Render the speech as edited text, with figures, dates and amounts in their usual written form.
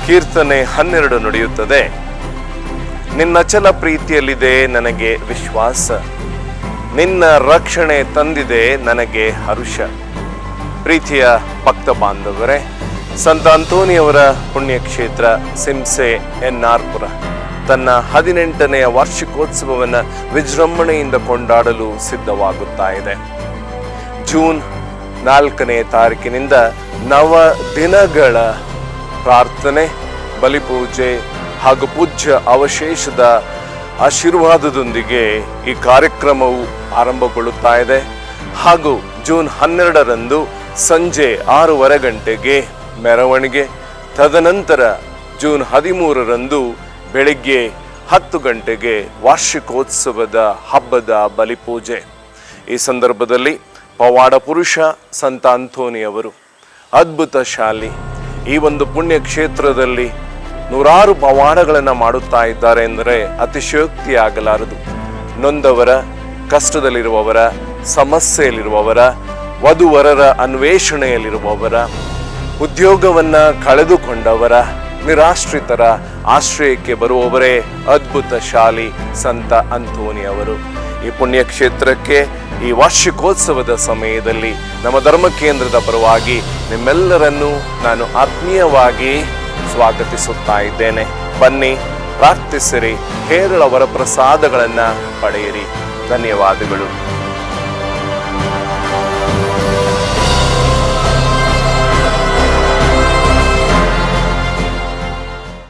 ಕೀರ್ತನೆ 12 ನುಡಿಯುತ್ತದೆ, ನಿನ್ನಚಲ ಪ್ರೀತಿಯಲ್ಲಿದೆ ನನಗೆ ವಿಶ್ವಾಸ, ನಿನ್ನ ರಕ್ಷಣೆ ತಂದಿದೆ ನನಗೆ ಹರುಷ. ಪ್ರೀತಿಯ ಭಕ್ತ ಬಾಂಧವರೇ, ಸಂತ ಅಂತೋನಿಯವರ ಪುಣ್ಯಕ್ಷೇತ್ರ ಸಿಂಸೆ ಎನ್ನಾರ್ಪುರ ತನ್ನ 18ನೇ ವಾರ್ಷಿಕೋತ್ಸವವನ್ನು ವಿಜೃಂಭಣೆಯಿಂದ ಕೊಂಡಾಡಲು ಸಿದ್ಧವಾಗುತ್ತಾ ಇದೆ. ಜೂನ್ 4ನೇ ತಾರೀಕಿನಿಂದ 9 ದಿನಗಳ ಪ್ರಾರ್ಥನೆ, ಬಲಿಪೂಜೆ ಹಾಗೂ ಪೂಜ್ಯ ಅವಶೇಷದ ಆಶೀರ್ವಾದದೊಂದಿಗೆ ಈ ಕಾರ್ಯಕ್ರಮವು ಆರಂಭಗೊಳ್ಳುತ್ತಾ ಇದೆ. ಹಾಗೂ ಜೂನ್ 12ರಂದು ಸಂಜೆ 6:15 ಗಂಟೆಗೆ ಮೆರವಣಿಗೆ, ತದನಂತರ ಜೂನ್ 13ರಂದು ಬೆಳಿಗ್ಗೆ 10 ಗಂಟೆಗೆ ವಾರ್ಷಿಕೋತ್ಸವದ ಹಬ್ಬದ ಬಲಿಪೂಜೆ. ಈ ಸಂದರ್ಭದಲ್ಲಿ ಪವಾಡ ಪುರುಷ ಸಂತ ಅಂತೋನಿಯವರು ಅದ್ಭುತ ಶಾಲಿ ಈ ಒಂದು ಪುಣ್ಯ ಕ್ಷೇತ್ರದಲ್ಲಿ ನೂರಾರು ಪವಾಡಗಳನ್ನು ಮಾಡುತ್ತಾ ಇದ್ದಾರೆ ಎಂದರೆ ಅತಿಶಯೋಕ್ತಿ ಆಗಲಾರದು. ನೊಂದವರ, ಕಷ್ಟದಲ್ಲಿರುವವರ, ಸಮಸ್ಯೆಯಲ್ಲಿರುವವರ, ವಧುವರರ ಅನ್ವೇಷಣೆಯಲ್ಲಿರುವವರ, ಉದ್ಯೋಗವನ್ನು ಕಳೆದುಕೊಂಡವರ, ನಿರಾಶ್ರಿತರ ಆಶ್ರಯಕ್ಕೆ ಬರುವವರೇ ಅದ್ಭುತ ಶಾಲಿ ಸಂತ ಅಂತೋನಿಯವರು. ಈ ಪುಣ್ಯ ಕ್ಷೇತ್ರಕ್ಕೆ ಈ ವಾರ್ಷಿಕೋತ್ಸವದ ಸಮಯದಲ್ಲಿ ನಮ್ಮ ಧರ್ಮ ಕೇಂದ್ರದ ಪರವಾಗಿ ನಿಮ್ಮೆಲ್ಲರನ್ನೂ ನಾನು ಆತ್ಮೀಯವಾಗಿ ಸ್ವಾಗತಿಸುತ್ತಾ ಇದ್ದೇನೆ. ಬನ್ನಿ, ಪ್ರಾರ್ಥಿಸಿರಿ, ಹೇರಳವರ ಪ್ರಸಾದಗಳನ್ನು ಪಡೆಯಿರಿ. ಧನ್ಯವಾದಗಳು.